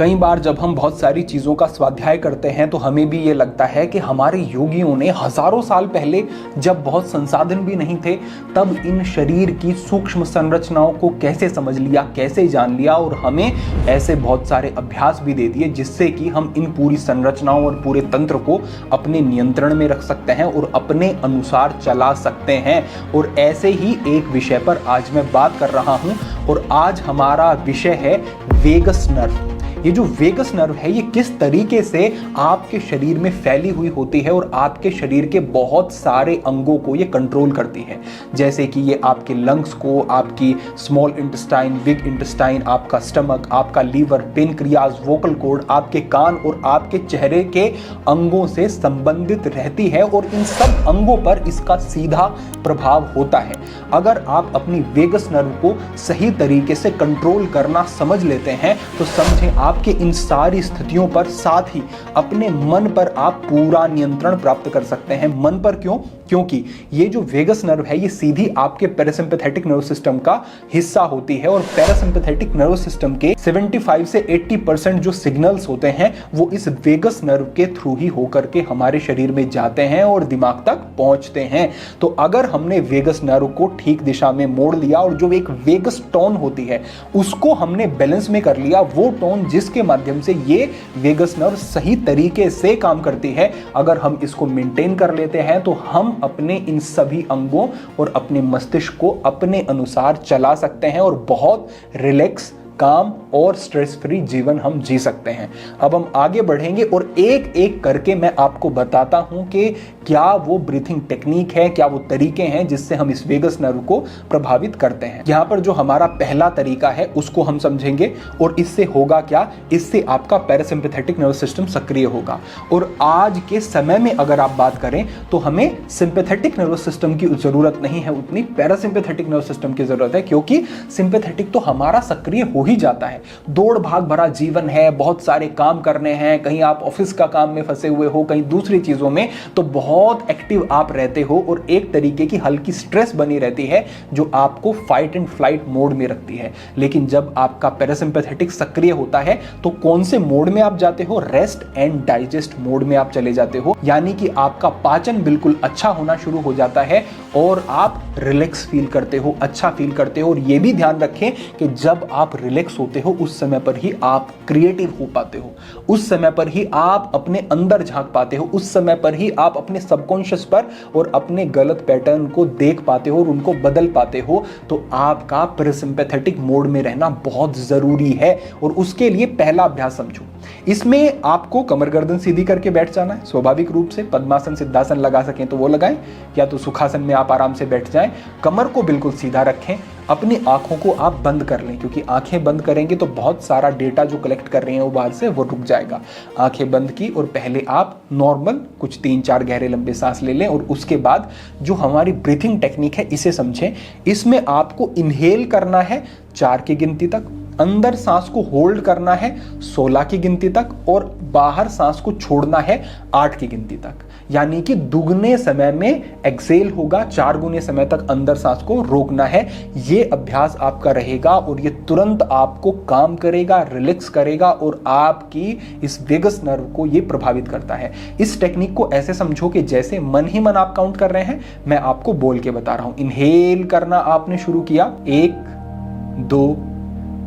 कई बार जब हम बहुत सारी चीज़ों का स्वाध्याय करते हैं तो हमें भी ये लगता है कि हमारे योगियों ने हजारों साल पहले, जब बहुत संसाधन भी नहीं थे, तब इन शरीर की सूक्ष्म संरचनाओं को कैसे समझ लिया, कैसे जान लिया, और हमें ऐसे बहुत सारे अभ्यास भी दे दिए जिससे कि हम इन पूरी संरचनाओं और पूरे तंत्र को अपने नियंत्रण में रख सकते हैं और अपने अनुसार चला सकते हैं। और ऐसे ही एक विषय पर आज मैं बात कर रहा हूं, और आज हमारा विषय है वेगस नर्व। ये जो वेगस नर्व है, ये किस तरीके से आपके शरीर में फैली हुई होती है और आपके शरीर के बहुत सारे अंगों को ये कंट्रोल करती है। जैसे कि ये आपके लंग्स को, आपकी स्मॉल इंटेस्टाइन, बिग इंटेस्टाइन, आपका स्टमक, आपका लीवर, पेनक्रियाज, वोकल कॉर्ड, आपके कान और आपके चेहरे के अंगों से संबंधित रहती है, और इन सब अंगों पर इसका सीधा प्रभाव होता है। अगर आप अपनी वेगस नर्व को सही तरीके से कंट्रोल करना समझ लेते हैं तो समझें आपके इन सारी स्थितियों पर, साथ ही अपने मन पर आप पूरा नियंत्रण प्राप्त कर सकते हैं। मन पर क्यों? क्योंकि ये जो वेगस नर्व है, ये सीधी आपके पैरासिम्पैथेटिक नर्व सिस्टम का हिस्सा होती है, और पैरासिम्पैथेटिक नर्व सिस्टम के 75 से 80% जो सिग्नल्स होते हैं वो इस वेगस नर्व के थ्रू ही होकर के हमारे शरीर में जाते हैं और दिमाग तक पहुंचते हैं। तो अगर हमने वेगस नर्व को ठीक दिशा में मोड़ लिया और जो एक वेगस टोन होती है उसको हमने बैलेंस में कर लिया, वो टोन जिसके माध्यम से ये वेगस नर्व सही तरीके से काम करती है, अगर हम इसको मेंटेन कर लेते हैं तो हम अपने इन सभी अंगों और अपने मस्तिष्क को अपने अनुसार चला सकते हैं और बहुत रिलैक्स, काम और स्ट्रेस फ्री जीवन हम जी सकते हैं। अब हम आगे बढ़ेंगे और एक एक करके मैं आपको बताता हूं कि क्या वो ब्रीथिंग टेक्निक है, क्या वो तरीके हैं जिससे हम इस वेगस नर्व को प्रभावित करते हैं। यहां पर जो हमारा पहला तरीका है उसको हम समझेंगे, और इससे होगा क्या, इससे आपका पैरासिम्पैथेटिक नर्व सिस्टम सक्रिय होगा। और आज के समय में अगर आप बात करें तो हमें सिंपैथेटिक नर्व सिस्टम की जरूरत नहीं है, उतनी पैरासिम्पैथेटिक नर्व सिस्टम की जरूरत है, क्योंकि सिंपैथेटिक तो हमारा सक्रिय हो ही जाता है। दौड़ भाग भरा जीवन है, बहुत सारे काम करने हैं, कहीं आप ऑफिस का काम में फंसे हुए हो, कहीं दूसरी चीजों में, तो बहुत एक्टिव आप रहते हो और एक तरीके की हल्की स्ट्रेस बनी रहती है जो आपको फाइट एंड फ्लाइट मोड में रखती है। लेकिन जब आपका पैरासिम्पैथेटिक सक्रिय होता है तो कौन से मोड में आप जाते हो? रेस्ट एंड डाइजेस्ट मोड में आप चले जाते हो, यानी कि आपका पाचन बिल्कुल अच्छा होना शुरू हो जाता है और आप रिलैक्स फील करते हो, अच्छा फील करते हो। और यह भी ध्यान रखें कि जब आप रिलैक्स होते हो उस समय पर ही आप क्रिएटिव हो पाते हो, उस समय पर ही आप अपने अंदर झांक पाते हो, उस समय पर ही आप अपने सबकॉन्शियस पर और अपने गलत पैटर्न को देख पाते हो और उनको बदल पाते हो। तो आपका पैरासिम्पैथेटिक मोड में रहना बहुत जरूरी है, और उसके लिए पहला अभ्यास समझो। इसमें आपको कमर गर्दन सीधी करके बैठ जाना है, स्वाभाविक रूप से। पद्मासन, सिद्धासन लगा सकें तो वो लगाएं, या तो सुखासन में आप आराम से बैठ जाएं। कमर को बिल्कुल सीधा रखें, अपनी आंखों को आप बंद कर लें, क्योंकि आंखें बंद करेंगे तो बहुत सारा डेटा जो कलेक्ट कर रहे हैं वो बाहर से, वो रुक जाएगा। आंखें बंद की और पहले आप नॉर्मल कुछ 3-4 गहरे लंबे सांस ले लें, और उसके बाद जो हमारी ब्रीथिंग टेक्निक है इसे समझें। इसमें आपको इनहेल करना है 4 की गिनती तक, अंदर सांस को होल्ड करना है 16 की गिनती तक, और बाहर सांस को छोड़ना है 8 की गिनती तक। यानी कि दुगने समय में एक्सेल होगा, 4 गुने समय तक अंदर सांस को रोकना है। ये अभ्यास आपका रहेगा और ये तुरंत आपको काम करेगा, रिलैक्स करेगा, और आपकी इस वेगस नर्व को ये प्रभावित करता है। इस टेक्निक को ऐसे समझो कि जैसे मन ही मन आप काउंट कर रहे हैं, मैं आपको बोल के बता रहा हूं। इनहेल करना आपने शुरू किया, 1 2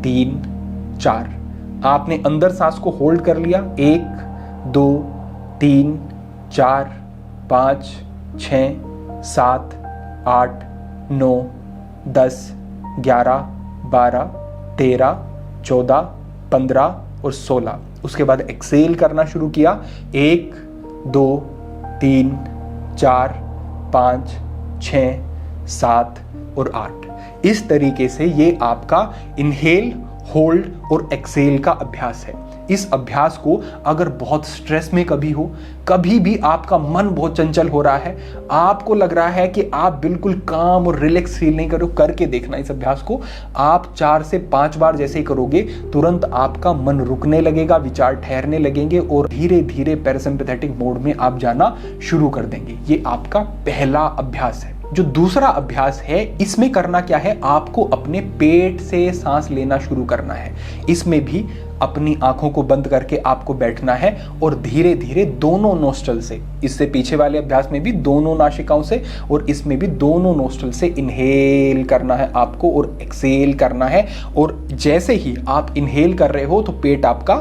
3 4, आपने अंदर सांस को होल्ड कर लिया, 1 2 3 4 5 6 7 8 9 10 11 12 13 14 15 और 16। उसके बाद एक्सेल करना शुरू किया, 1 2 3 4 5 6 7 और 8। इस तरीके से ये आपका इनहेल, होल्ड और एक्सेल का अभ्यास है। इस अभ्यास को अगर बहुत स्ट्रेस में कभी हो, कभी भी आपका मन बहुत चंचल हो रहा है, आपको लग रहा है कि आप बिल्कुल काम और रिलैक्स फील नहीं कर रहे हो, करके देखना इस अभ्यास को। आप 4 से 5 बार जैसे ही करोगे तुरंत आपका मन रुकने लगेगा, विचार ठहरने लगेंगे और धीरे धीरे पैरासिम्पैथेटिक मोड में आप जाना शुरू कर देंगे। ये आपका पहला अभ्यास है। जो दूसरा अभ्यास है, इसमें करना क्या है, आपको अपने पेट से सांस लेना शुरू करना है। इसमें भी अपनी आंखों को बंद करके आपको बैठना है और धीरे धीरे दोनों नोस्ट्रल से, इससे पीछे वाले अभ्यास में भी दोनों नासिकाओं से और इसमें भी दोनों नोस्ट्रल से इनहेल करना है आपको और एक्सेल करना है। और जैसे ही आप इनहेल कर रहे हो तो पेट आपका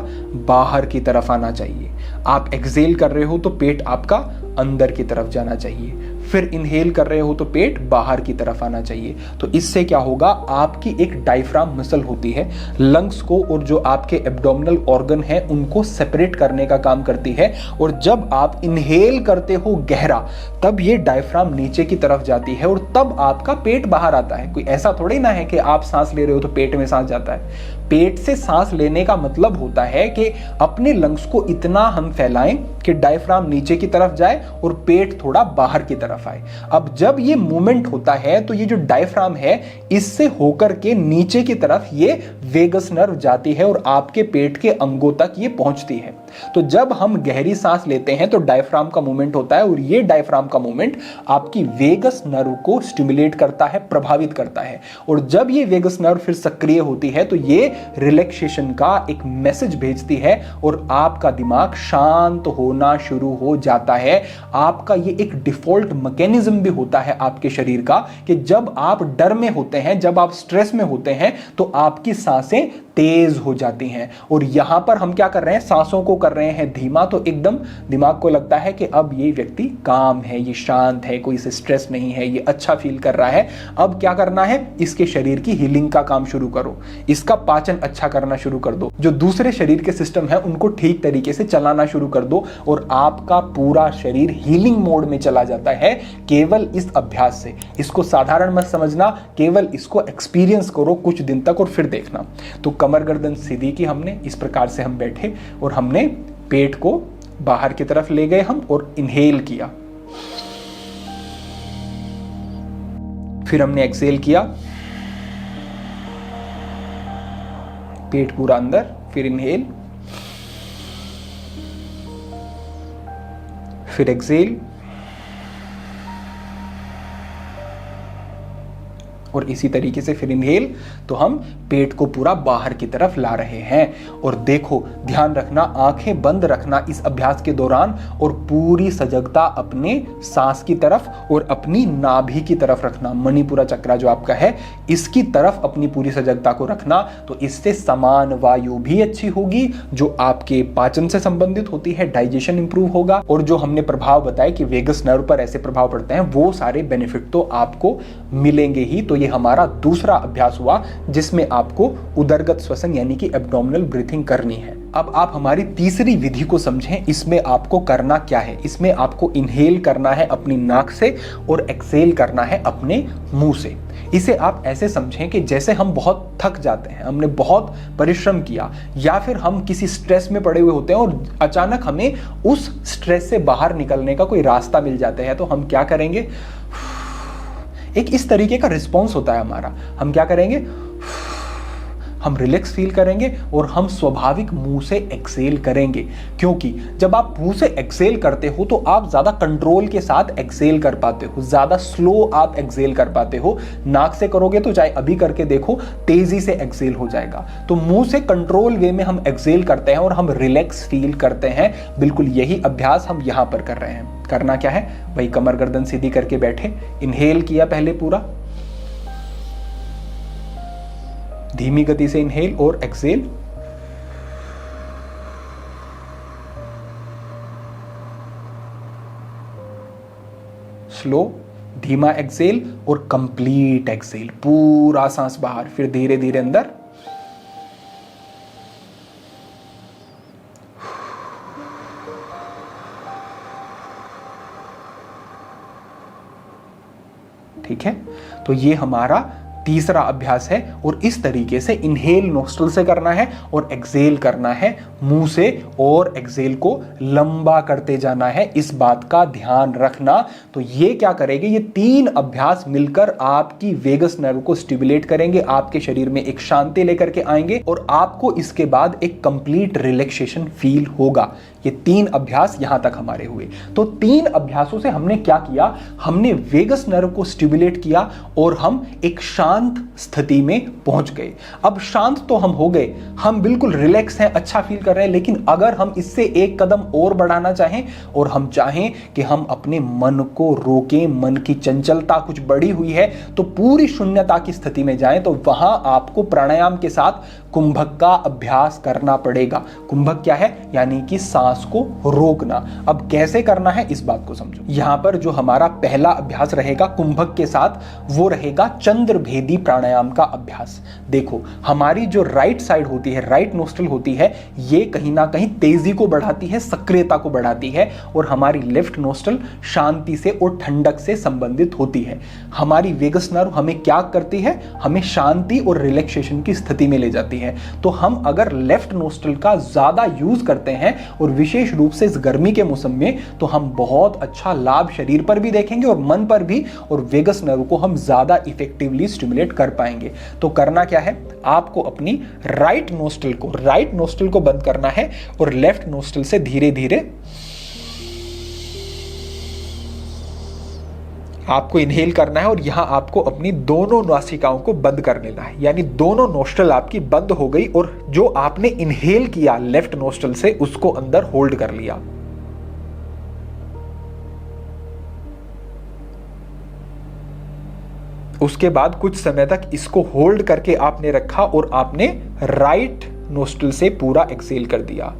बाहर की तरफ आना चाहिए, आप एक्सेल कर रहे हो तो पेट आपका अंदर की तरफ जाना चाहिए, फिर इनहेल कर रहे हो तो पेट बाहर की तरफ आना चाहिए। तो इससे क्या होगा, आपकी एक डायफ्राम मसल होती है, लंग्स को और जो आपके एब्डोमिनल ऑर्गन है उनको सेपरेट करने का काम करती है। और जब आप इनहेल करते हो गहरा, तब ये डायफ्राम नीचे की तरफ जाती है और तब आपका पेट बाहर आता है। कोई ऐसा थोड़ी ना है कि आप सांस ले रहे हो तो पेट में सांस जाता है। पेट से सांस लेने का मतलब होता है कि अपने लंग्स को इतना हम फैलाएं कि डायफ्राम नीचे की तरफ जाए और पेट थोड़ा बाहर की तरफ आए। अब जब ये मूवमेंट होता है तो ये जो डायफ्राम है इससे होकर के नीचे की तरफ ये वेगस नर्व जाती है और आपके पेट के अंगों तक ये पहुंचती है। तो जब हम गहरी सांस लेते हैं तो डायफ्राम का मूवमेंट होता है और ये डायफ्राम का मूवमेंट आपकी वेगस नर्व को स्टिमुलेट करता है, प्रभावित करता है। और जब ये वेगस नर्व फिर सक्रिय होती है तो ये रिलैक्सेशन का एक मैसेज भेजती है और आपका दिमाग शांत होना शुरू हो जाता है। आपका ये एक डिफॉल्ट मैकेनिज्म भी होता है आपके शरीर का कि जब आप डर में होते हैं, जब आप स्ट्रेस में होते हैं तो आपकी सांसें तेज हो जाती हैं। और यहां पर हम क्या कर रहे हैं, सांसों को कर रहे हैं धीमा, तो एकदम दिमाग को लगता है कि अब ये व्यक्ति काम है, ये शांत है, कोई इसे स्ट्रेस नहीं है, ये अच्छा फील कर रहा है। अब क्या करना है, इसके शरीर की हीलिंग का काम शुरू करो, इसका पाचन अच्छा करना शुरू कर दो, जो दूसरे शरीर के सिस्टम है उनको ठीक तरीके से चलाना शुरू कर दो और आपका पूरा शरीर हीलिंग मोड में चला जाता है केवल इस अभ्यास से। इसको साधारण मत समझना, केवल इसको एक्सपीरियंस करो कुछ दिन तक और फिर देखना। तो कमर गर्दन सीधी की हमने, इस प्रकार से हम बैठे और हमने पेट को बाहर की तरफ ले गए हम और इनहेल किया, फिर हमने एक्सेल किया, पेट पूरा अंदर, फिर इनहेल, फिर एक्सेल और इसी तरीके से फिर इनहेल। तो हम पेट को पूरा बाहर की तरफ ला रहे हैं। और देखो, ध्यान रखना, आंखें बंद रखना इस अभ्यास के दौरान और पूरी सजगता अपने सांस की तरफ और अपनी नाभि की तरफ रखना। मणिपुरा चक्र जो आपका है इसकी तरफ अपनी पूरी सजगता को रखना। तो इससे समान वायु भी अच्छी होगी जो आपके पाचन से संबंधित होती है, डाइजेशन इंप्रूव होगा और जो हमने प्रभाव बताए कि वेगस नर्व पर ऐसे प्रभाव पड़ते हैं वो सारे बेनिफिट तो आपको मिलेंगे ही। तो ये हमारा दूसरा अभ्यास हुआ जिसमें आपको उदरगत श्वसन यानी कि एब्डोमिनल ब्रीथिंग करनी है। अब आप हमारी तीसरी विधि को समझें। इसमें आपको करना क्या है, इसमें आपको इनहेल करना है अपनी नाक से और एक्सेल करना है अपने मुंह से। इसे आप ऐसे समझें कि जैसे हम बहुत थक जाते हैं, हमने बहुत परिश्रम किया या फिर हम किसी स्ट्रेस में पड़े हुए होते हैं और अचानक हमें उस स्ट्रेस से बाहर निकलने का कोई रास्ता मिल जाता है, तो हम क्या करेंगे, एक इस तरीके का रिस्पॉन्स होता है हमारा। हम क्या करेंगे, हम रिलैक्स फील करेंगे और हम स्वाभाविक मुंह से एक्सेल करेंगे। क्योंकि जब आप मुंह से एक्सेल करते हो तो आप ज्यादा कंट्रोल के साथ एक्सेल कर पाते हो, ज्यादा स्लो आप एक्सेल कर पाते हो। नाक से करोगे तो चाहे अभी करके देखो, तेजी से एक्सेल हो जाएगा। तो मुंह से कंट्रोल वे में हम एक्सेल करते हैं और हम रिलैक्स फील करते हैं। बिल्कुल यही अभ्यास हम यहां पर कर रहे हैं। करना क्या है भाई, कमर गर्दन सीधी करके बैठे, इनहेल किया पहले पूरा, धीमी गति से इनहेल और एक्सेल, स्लो धीमा एक्सेल और कंप्लीट एक्सेल, पूरा सांस बाहर, फिर धीरे धीरे अंदर, ठीक है। तो ये हमारा तीसरा अभ्यास है और इस तरीके से इनहेल नोस्ट्रल से करना है और एक्सेल करना है मुंह से और एक्सेल को लंबा करते जाना है, इस बात का ध्यान रखना। तो ये क्या करेंगे, ये तीन अभ्यास मिलकर आपकी वेगस नर्व को स्टिमुलेट करेंगे, आपके शरीर में एक शांति लेकर के आएंगे और आपको इसके बाद एक कंप्लीट रिलैक्सेशन फील होगा। ये तीन अभ्यास यहां तक हमारे हुए। तो तीन अभ्यासों से हमने क्या किया, हमने वेगस नर्व को स्टिमुलेट किया और हम एक शांत शांत स्थिति में पहुंच गए। अब शांत तो हम हो गए, हम बिल्कुल रिलैक्स हैं, अच्छा फील कर रहे हैं, लेकिन अगर हम इससे एक कदम और बढ़ाना चाहें और हम चाहें कि हम अपने मन को रोकें, मन की चंचलता कुछ बढ़ी हुई है तो पूरी शून्यता की स्थिति में जाएं, तो वहां आपको प्राणायाम के साथ कुंभक का अभ्यास करना पड़ेगा। कुंभक क्या है? यानी कि सांस को रोकना। अब कैसे करना है इस बात को समझो। यहां पर जो हमारा पहला अभ्यास रहेगा कुंभक के साथ, वो रहेगा चंद्रभेदी प्राणायाम का अभ्यास। देखो, हमारी जो राइट साइड होती है, राइट नोस्ट्रल होती है, ये कहीं ना कहीं तेजी को बढ़ाती है, सक्रियता को बढ़ाती है, और हमारी लेफ्ट नोस्ट्रल शांति से और ठंडक से संबंधित होती है। हमारी वेगस नर्व हमें क्या करती है? हमें शांति और रिलैक्सेशन की स्थिति में ले जाती है। तो हम अगर लेफ्ट नोस्ट्रल का ज्यादा यूज करते हैं और विशेष रूप से इस गर्मी के मौसम में, तो हम बहुत अच्छा लाभ शरीर पर भी देखेंगे और मन पर भी, और वेगस नर्व को हम ज्यादा इफेक्टिवली स्टिमुलेट कर पाएंगे। तो करना क्या है? आपको अपनी राइट नोस्ट्रल को बंद करना है और लेफ्ट नोस्ट्रल से धीरे धीरे आपको इनहेल करना है, और यहां आपको अपनी दोनों नासिकाओं को बंद कर लेना है। यानी दोनों नोस्ट्रल आपकी बंद हो गई और जो आपने इनहेल किया लेफ्ट नोस्ट्रल से, उसको अंदर होल्ड कर लिया। उसके बाद कुछ समय तक इसको होल्ड करके आपने रखा और आपने राइट नोस्ट्रल से पूरा एक्सेल कर दिया।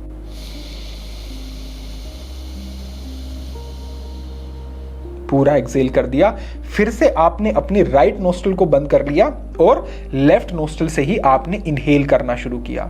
पूरा एक्सेल कर दिया। फिर से आपने अपनी राइट नोस्ट्रल को बंद कर लिया और लेफ्ट नोस्ट्रल से ही आपने इनहेल करना शुरू किया।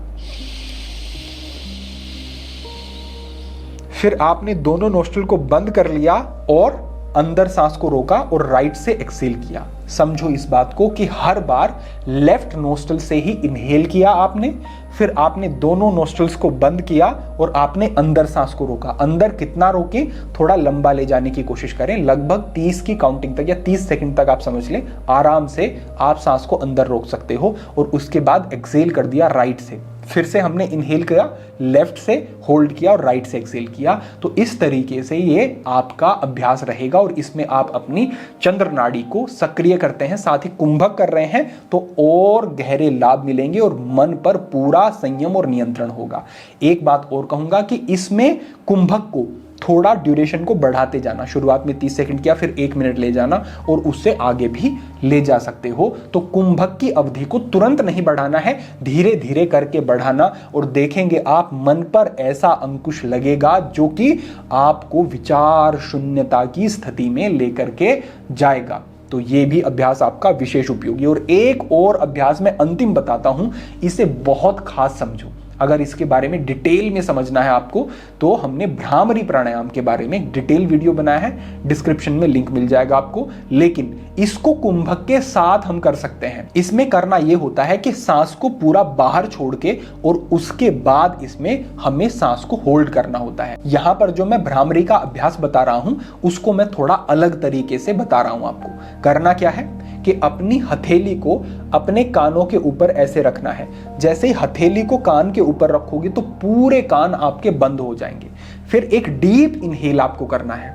फिर आपने दोनों नोस्ट्रल को बंद कर लिया और अंदर सांस को रोका और राइट से एक्सेल किया। समझो इस बात को कि हर बार लेफ्ट नोस्ट्रल से ही इनहेल किया आपने, फिर आपने दोनों नोस्ट्रल्स को बंद किया और आपने अंदर सांस को रोका। अंदर कितना रोके? थोड़ा लंबा ले जाने की कोशिश करें, लगभग 30 की काउंटिंग तक या 30 सेकंड तक आप समझ लें। आराम से आप सांस को अंदर रोक सकते हो और उसके बाद एक्सेल कर दिया राइट से। फिर से हमने इनहेल किया, लेफ्ट से होल्ड किया और राइट से एक्सेल किया। तो इस तरीके से ये आपका अभ्यास रहेगा और इसमें आप अपनी चंद्र नाड़ी को सक्रिय करते हैं, साथ ही कुंभक कर रहे हैं, तो और गहरे लाभ मिलेंगे और मन पर पूरा संयम और नियंत्रण होगा। एक बात और कहूंगा कि इसमें कुंभक को थोड़ा ड्यूरेशन को बढ़ाते जाना। शुरुआत में 30 सेकंड किया, फिर 1 मिनट ले जाना और उससे आगे भी ले जा सकते हो। तो कुंभक की अवधि को तुरंत नहीं बढ़ाना है, धीरे धीरे करके बढ़ाना, और देखेंगे आप मन पर ऐसा अंकुश लगेगा जो कि आपको विचार शून्यता की स्थिति में लेकर के जाएगा। तो ये भी अभ्यास आपका विशेष उपयोगी। और एक और अभ्यास मैं अंतिम बताता हूं, इसे बहुत खास समझो। अगर इसके बारे में डिटेल में समझना है आपको, तो हमने भ्रामरी प्राणायाम के बारे में डिटेल वीडियो बनाया है, डिस्क्रिप्शन में लिंक मिल जाएगा आपको। लेकिन इसको कुंभक के साथ हम कर सकते हैं। इसमें करना यह होता है कि सांस को पूरा बाहर छोड़ के और उसके बाद इसमें हमें सांस को होल्ड करना होता है। यहां पर जो मैं भ्रामरी का अभ्यास बता रहा हूं, उसको मैं थोड़ा अलग तरीके से बता रहा हूं आपको। करना क्या है कि अपनी हथेली को अपने कानों के ऊपर ऐसे रखना है। जैसे ही हथेली को कान के ऊपर रखोगे तो पूरे कान आपके बंद हो जाएंगे। फिर एक डीप इनहेल आपको करना है।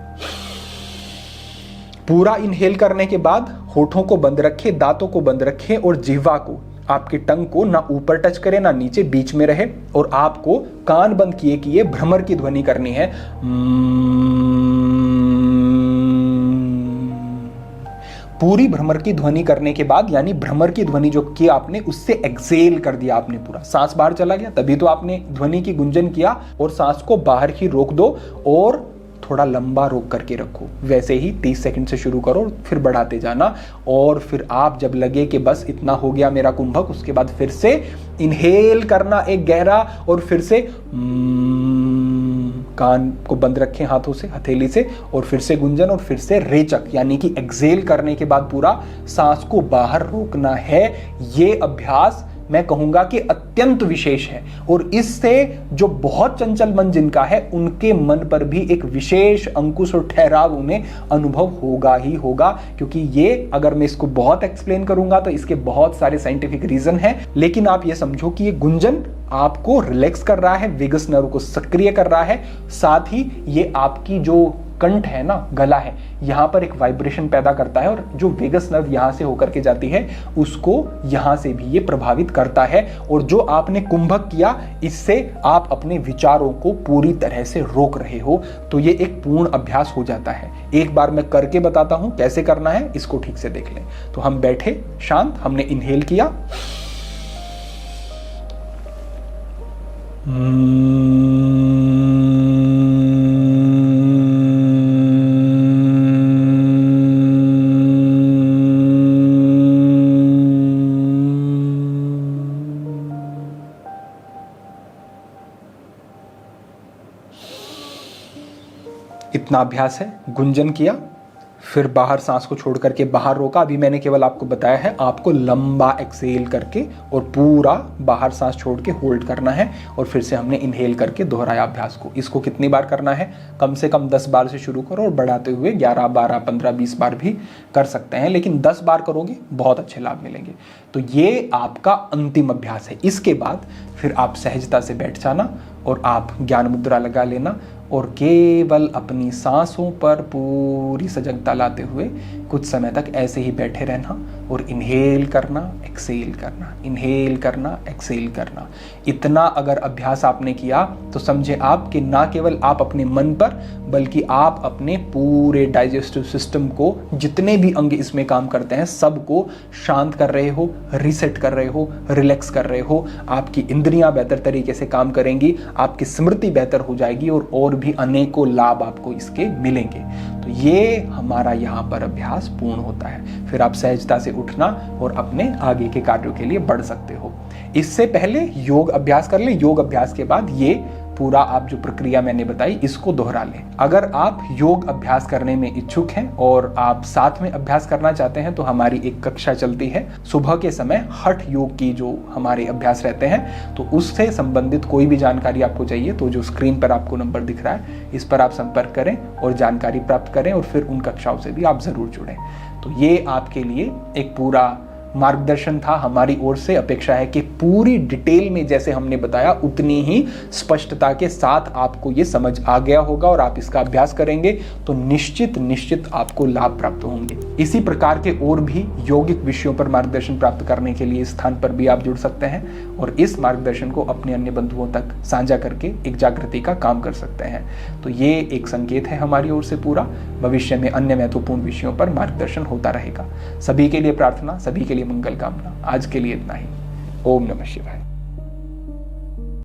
पूरा इनहेल करने के बाद होठों को बंद रखें, दांतों को बंद रखें और जिह्वा को, आपकी टंग को ना ऊपर टच करे ना नीचे, बीच में रहे। और आपको कान बंद किए भ्रमर की ध्वनि करनी है। पूरी भ्रमर की ध्वनि करने के बाद, यानी भ्रमर की ध्वनि जो की आपने, उससे एक्सेल कर दिया आपने, पूरा सांस बाहर चला गया, तभी तो आपने ध्वनि की गुंजन किया। और सांस को बाहर ही रोक दो और थोड़ा लंबा रोक करके रखो। वैसे ही 30 सेकंड से शुरू करो, फिर बढ़ाते जाना। और फिर आप जब लगे कि बस इतना हो गया मेरा कुंभक, उसके बाद फिर से इनहेल करना एक गहरा, और फिर से कान को बंद रखें हाथों से, हथेली से, और फिर से गुंजन, और फिर से रेचक, यानी कि एक्सेल करने के बाद पूरा सांस को बाहर रोकना है। ये अभ्यास मैं कहूंगा कि अत्यंत विशेष है, और इससे जो बहुत चंचल मन जिनका है, उनके मन पर भी एक विशेष अंकुश और ठहराव उन्हें अनुभव होगा ही होगा। क्योंकि ये, अगर मैं इसको बहुत एक्सप्लेन करूंगा तो इसके बहुत सारे साइंटिफिक रीजन हैं, लेकिन आप ये समझो कि ये गुंजन आपको रिलैक्स कर रहा है, वेगस नर्व को सक्रिय कर रहा है, साथ ही ये आपकी जो कंठ है ना, गला है, यहाँ पर एक वाइब्रेशन पैदा करता है और जो वेगस नर्व यहाँ से होकर के जाती है उसको यहाँ से भी ये प्रभावित करता है। और जो आपने कुंभक किया, इससे आप अपने विचारों को पूरी तरह से रोक रहे हो। तो ये एक पूर्ण अभ्यास हो जाता है। एक बार मैं करके बताता हूं कैसे करना है, इसको ठीक से देख लें। तो हम बैठे शांत, हमने इनहेल किया, इतना अभ्यास है। गुंजन किया, फिर बाहर सांस को छोड़ करके बाहर रोका। अभी मैंने केवल आपको बताया है आपको लंबा एक्सेल करके और पूरा बाहर सांस छोड़ के होल्ड करना है, और फिर से हमने इनहेल करके दोहराया अभ्यास को। इसको कितनी बार करना है, कम से कम 10 बार से शुरू करो और बढ़ाते हुए 11, 12, 15, 20 बार भी कर सकते हैं, लेकिन 10 बार करोगे बहुत अच्छे लाभ मिलेंगे। तो ये आपका अंतिम अभ्यास है। इसके बाद फिर आप सहजता से बैठ जाना और आप ज्ञान मुद्रा लगा लेना और केवल अपनी सांसों पर पूरी सजगता लाते हुए कुछ समय तक ऐसे ही बैठे रहना और इनहेल करना, एक्सेल करना, इनहेल करना, एक्सेल करना। इतना अगर अभ्यास आपने किया तो समझे आप कि ना केवल आप अपने मन पर बल्कि आप अपने पूरे डाइजेस्टिव सिस्टम को, जितने भी अंग इसमें काम करते हैं, सबको शांत कर रहे हो, रीसेट कर रहे हो, रिलैक्स कर रहे हो। आपकी इंद्रियां बेहतर तरीके से काम करेंगी, आपकी स्मृति बेहतर हो जाएगी और भी अनेकों लाभ आपको इसके मिलेंगे। तो ये हमारा यहाँ पर अभ्यास पूर्ण होता है। फिर आप सहजता से उठना और अपने आगे के कार्यों के लिए बढ़ सकते हो। इससे पहले योग अभ्यास कर लें, योग अभ्यास के बाद ये पूरा आप जो प्रक्रिया मैंने बताई इसको दोहरा लें। अगर आप योग अभ्यास करने में इच्छुक हैं और आप साथ में अभ्यास करना चाहते हैं तो हमारी एक कक्षा चलती है सुबह के समय, हठ योग की जो हमारे अभ्यास रहते हैं। तो उससे संबंधित कोई भी जानकारी आपको चाहिए तो जो स्क्रीन पर आपको नंबर दिख रहा है इस पर आप संपर्क करें और जानकारी प्राप्त करें और फिर उन कक्षाओं से भी आप जरूर जुड़ें। तो ये आपके लिए एक पूरा मार्गदर्शन था। हमारी ओर से अपेक्षा है कि पूरी डिटेल में जैसे हमने बताया उतनी ही स्पष्टता के साथ आपको ये समझ आ गया होगा और आप इसका अभ्यास करेंगे तो निश्चित आपको लाभ प्राप्त होंगे। इसी प्रकार के और भी यौगिक विषयों पर मार्गदर्शन प्राप्त करने के लिए इस स्थान पर भी आप जुड़ सकते हैं और इस मार्गदर्शन को अपने अन्य बंधुओं तक साझा करके एक जागृति का काम कर सकते हैं। तो ये एक संकेत है हमारी ओर से पूरा। भविष्य में अन्य महत्वपूर्ण विषयों पर मार्गदर्शन होता रहेगा। सभी के लिए प्रार्थना, सभी के लिए मंगल कामना। आज के लिए इतना ही। ओम नमः शिवाय।